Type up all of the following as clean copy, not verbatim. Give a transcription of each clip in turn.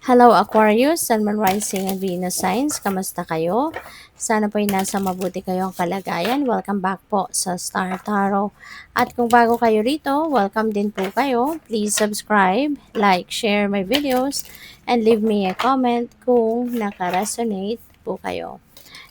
Hello Aquarius, Sun, Moon, Rising, and Venus signs. Kamusta kayo? Sana po ay nasa mabuti kayong kalagayan. Welcome back po sa Star Tarot. At kung bago kayo rito, welcome din po kayo. Please subscribe, like, share my videos, and leave me a comment kung naka-resonate po kayo.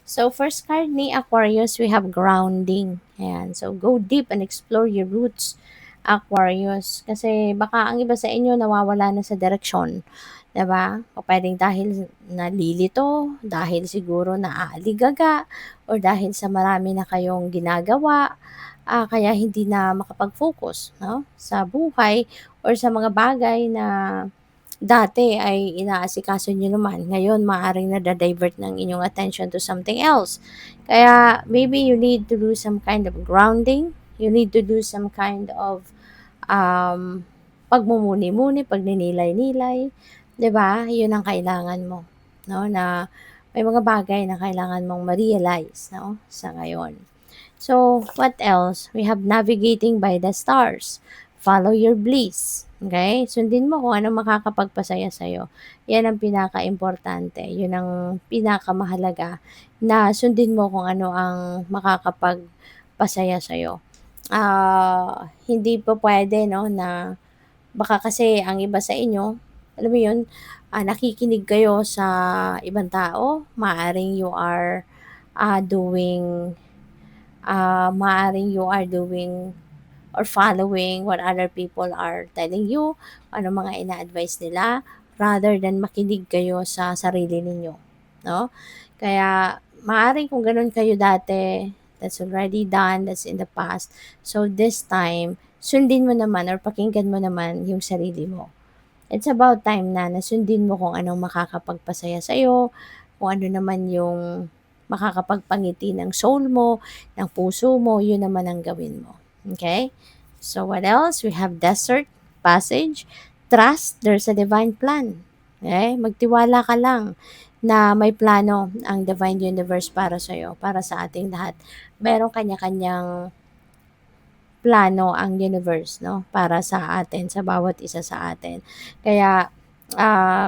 So, first card ni Aquarius, we have grounding. Ayan. So, go deep and explore your roots, Aquarius. Kasi baka ang iba sa inyo nawawala na sa direksyon. 'Di ba? O puwedeng dahil nalilito, dahil siguro naaaligaga, or dahil sa marami na kayong ginagawa, kaya hindi na makapag-focus 'no, sa buhay or sa mga bagay na dati ay inaasikaso niyo naman. Ngayon maaaring nada-divert ng inyong attention to something else. Kaya maybe you need to do some kind of grounding, you need to do some kind of, um, pagmumuni-muni, pagninilay-nilay. 'Di ba? 'Yun ang kailangan mo, 'no, na may mga bagay na kailangan mong ma-realize, 'no, sa ngayon. So, what else? We have navigating by the stars. Follow your bliss. Okay? Sundin mo kung anong makakapagpasaya sa'yo. Yan ang pinaka-importante. Yun ang pinakamahalaga na sundin mo kung ano ang makakapagpasaya sa'yo. Hindi po pwede, no, na baka kasi ang iba sa inyo, alam mo yun, nakikinig kayo sa ibang tao. Maaring you are doing maaaring you are doing or following what other people are telling you, ano mga ina-advise nila, rather than makinig kayo sa sarili ninyo, no? Kaya maaaring kung gano'n kayo dati, that's already done, that's in the past. So this time, sundin mo naman or pakinggan mo naman yung sarili mo. It's about time na sundin mo kung anong makakapagpasaya sa'yo, kung ano naman yung makakapagpangiti ng soul mo, ng puso mo, yun naman ang gawin mo. Okay? So what else? We have desert, passage, trust, there's a divine plan. Okay? Magtiwala ka lang na may plano ang divine universe para sa'yo, para sa ating lahat. Meron kanya-kanyang plano ang universe, no, para sa atin, sa bawat isa sa atin. Kaya,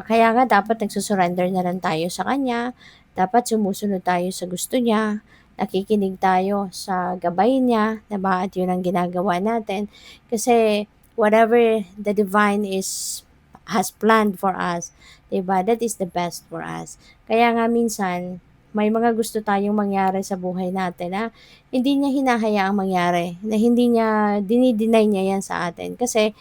kaya nga dapat nagsu-surrender na lang tayo sa kanya, dapat sumusunod tayo sa gusto niya, nakikinig tayo sa gabay niya, 'di ba? At 'yun ang ginagawa natin kasi whatever the divine has planned for us, 'di ba? That is the best for us. Kaya nga minsan may mga gusto tayong mangyari sa buhay natin na hindi niya hinahayaang mangyari, na hindi niya dini-deny niya 'yan sa atin kasi,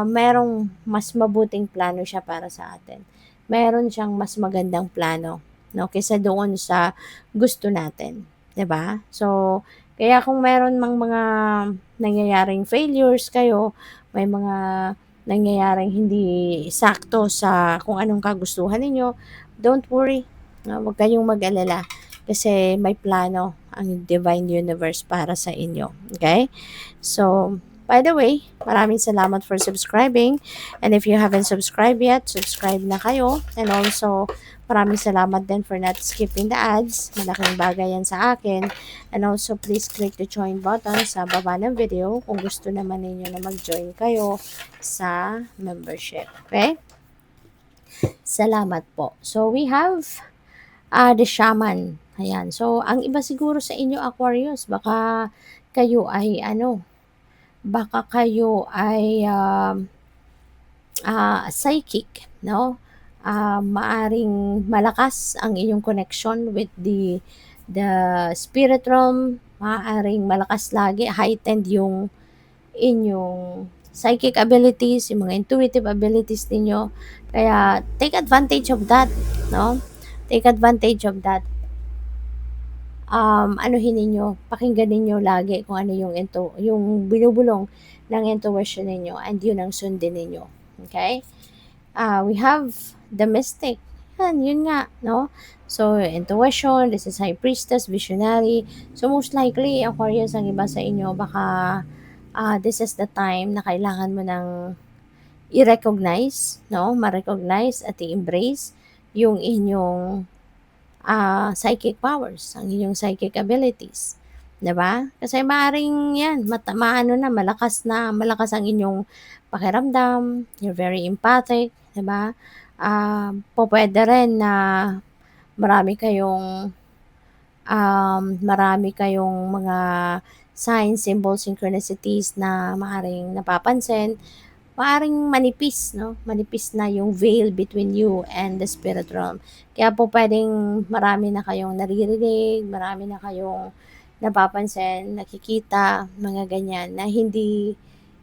merong mas mabuting plano siya para sa atin. Meron siyang mas magandang plano, 'no, kaysa doon sa gusto natin, 'di ba? So, kaya kung meron mang mga nangyayaring failures kayo, may mga nangyayaring hindi sakto sa kung anong kagustuhan ninyo, don't worry, 'no, huwag kayong mag-alala kasi may plano ang divine universe para sa inyo, okay? So, by the way, maraming salamat for subscribing, and if you haven't subscribed yet, subscribe na kayo, and also maraming salamat din for not skipping the ads, malaking bagay yan sa akin, and also please click the join button sa baba ng video kung gusto naman ninyo na mag-join kayo sa membership, okay? Salamat po. So, we have the shaman. Ayan. So, ang iba siguro sa inyo, Aquarius, baka kayo ay baka kayo ay psychic, no? Maaring malakas ang inyong connection with the spirit realm. Maaring malakas lagi, heightened yung inyong psychic abilities, yung mga intuitive abilities ninyo. Kaya, take advantage of that, no? Take advantage of that. Anuhin ninyo, pakinggan ninyo lagi kung ano yung binubulong ng intuition ninyo, and yun ang sundin ninyo. Okay? We have the mystic. Yun nga, no? So, intuition, this is high priestess, visionary. So, most likely, Aquarius, ang iba sa inyo, baka this is the time na kailangan mo ng i-recognize, no? Ma-recognize at i-embrace yung inyong psychic powers, ang inyong psychic abilities. 'di ba? Kasi maaaring 'yan maano na, malakas ang inyong pakiramdam, you're very empathic, 'di ba? Pupuwede rin na marami kayong, marami kayong mga signs, symbols, synchronicities na maaaring napapansin. Maaaring manipis 'no, manipis na yung veil between you and the spirit realm. Kaya po puwedeng marami na kayong naririnig, marami na kayong napapansin, nakikita, mga ganyan na hindi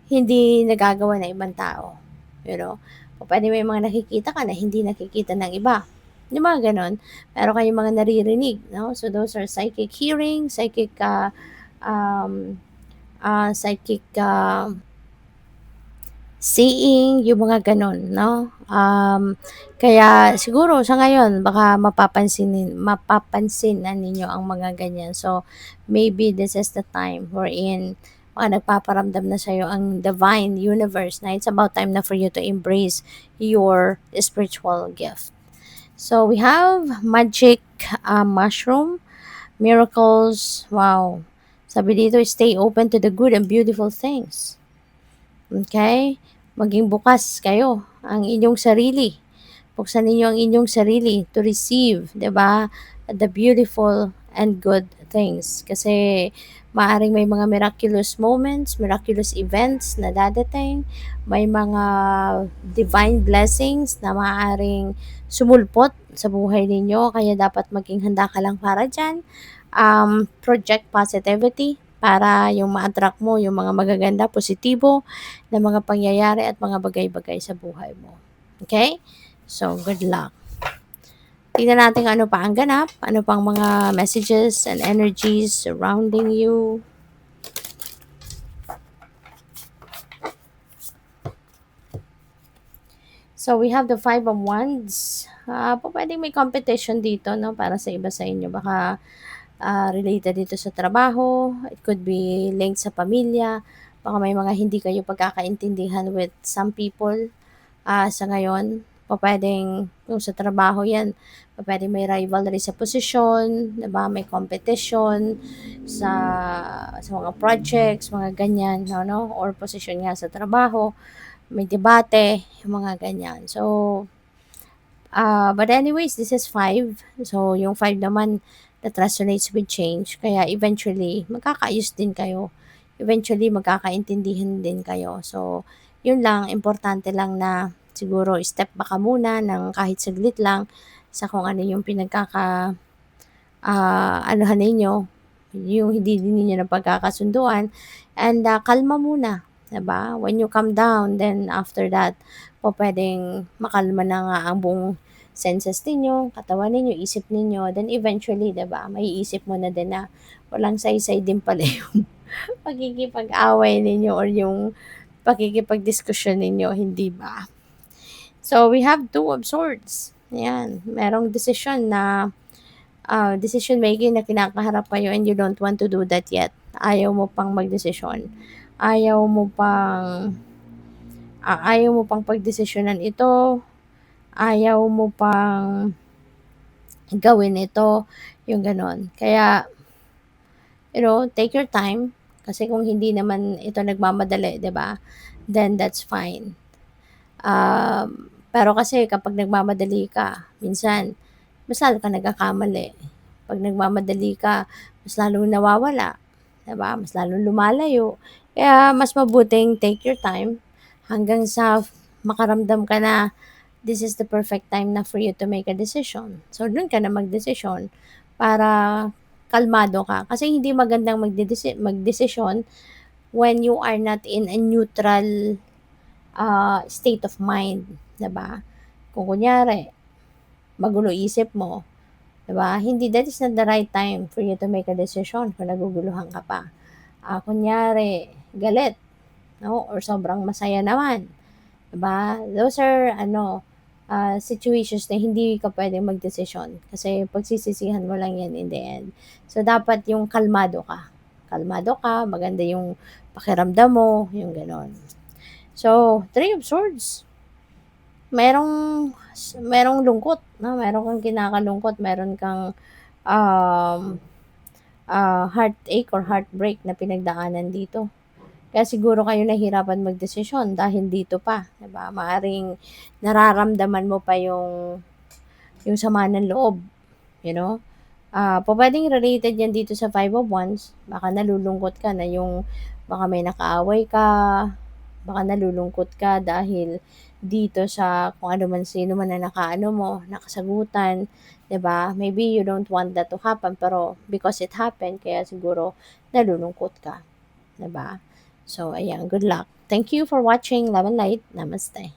hindi nagagawa ng ibang tao, you know. Pupuwedeng may mga nakikita ka na hindi nakikita ng iba, yung mga gano'n. Meron kayong mga naririnig 'no, so those are psychic hearing, um, psychic, seeing, yung mga gano'n 'no. Kaya siguro sa ngayon baka mapapansinan ninyo ang mga ganyan. So, maybe this is the time wherein nagpaparamdam na sa'yo ang divine universe na it's about time na for you to embrace your spiritual gift. So, we have magic, mushroom, miracles, wow. Sabi dito, stay open to the good and beautiful things. Okay? Maging bukas kayo ang inyong sarili. Buksan ninyo ang inyong sarili to receive, 'di ba, the beautiful and good things. Kasi maaring may mga miraculous moments, miraculous events na dadating, may mga divine blessings na maaaring sumulpot sa buhay ninyo, kaya dapat maging handa ka lang para diyan. Project positivity para yung ma-attract mo yung mga magaganda, positibo na mga pangyayari at mga bagay-bagay sa buhay mo. Okay? So, good luck. Tingnan natin ano pa ang ganap, ano pang mga messages and energies surrounding you. So, we have the Five of Wands. Pwedeng may competition dito, no? Para sa iba sa inyo. Baka related dito sa trabaho. It could be linked sa pamilya. Baka may mga hindi kayo pagkakaintindihan with some people sa ngayon. Pwedeng kung sa trabaho yan, pwedeng may rivalry sa posisyon, diba? May competition sa mga projects, mga ganyan, no? Or posisyon nga sa trabaho, may debate, yung mga ganyan. So, but anyways, this is 5. So, yung 5 naman, that resonates with change. Kaya eventually, magkakaayos din kayo. Eventually, magkakaintindihan din kayo. So, yun lang, importante lang na siguro step back ka muna ng kahit saglit lang sa kung ano yung anuhan ninyo, yung hindi din ninyo na pagkakasunduan. And kalma muna, diba? When you calm down, then after that, pwedeng makalma na nga ang buong senses ninyo, katawan ninyo, isip ninyo, then eventually, 'di ba, maiisip mo na din na walang saysay din pala yung pakikipag-away ninyo or yung pakikipagdiskusyon ninyo, hindi ba? So, we have Two of Swords. Ayan, merong decision making na kinakaharap kayo and you don't want to do that yet. Ayaw mo pang magdesisyon. Ayaw mo pang ayaw mo pang pagdesisyonan ito. Ayaw mo pang gawin ito, yung gano'n. Kaya, take your time. Kasi kung hindi naman ito nagmamadali, 'di ba? Then that's fine. Pero kasi kapag nagmamadali ka, minsan mas lalo kang nagkakamali. 'Pag nagmamadali ka, mas lalong nawawala, 'di ba? Mas lalong lumalayo. Kaya mas mabuting take your time hanggang sa makaramdam ka na this is the perfect time na for you to make a decision. So, dun ka na magdesisyon para kalmado ka. Kasi hindi magandang magdesisyon when you are not in a neutral state of mind, 'di ba? Kung kunyari, magulo isip mo, 'di ba? Hindi, that is not the right time for you to make a decision kung naguguluhan ka pa. Kunyari, galit, no? Or sobrang masaya naman, 'di ba? Those are situations na hindi ka pwedeng magdesisyon kasi pagsisisihan mo lang yan in the end. So, dapat yung kalmado ka. Kalmado ka, maganda yung pakiramdam mo, yung ganon. So, Three of Swords. Merong, merong lungkot, no? Meron kang kinakalungkot, meron kang um, heartache or heartbreak na pinagdaanan dito. Kaya siguro kayo nahirapan magdesisyon dahil dito pa, 'di ba? Maaring nararamdaman mo pa yung sama ng loob, you know? Pupuwedeng related 'yan dito sa Five of Wands. Baka nalulungkot ka na baka may nakaaway ka, baka nalulungkot ka dahil dito sa kung ano man, sino man na nakaano mo, nakasagutan, 'di ba? Maybe you don't want that to happen, pero because it happened kaya siguro nalulungkot ka, 'di ba? So ayan, good luck. Thank you for watching. Love and light. Namaste.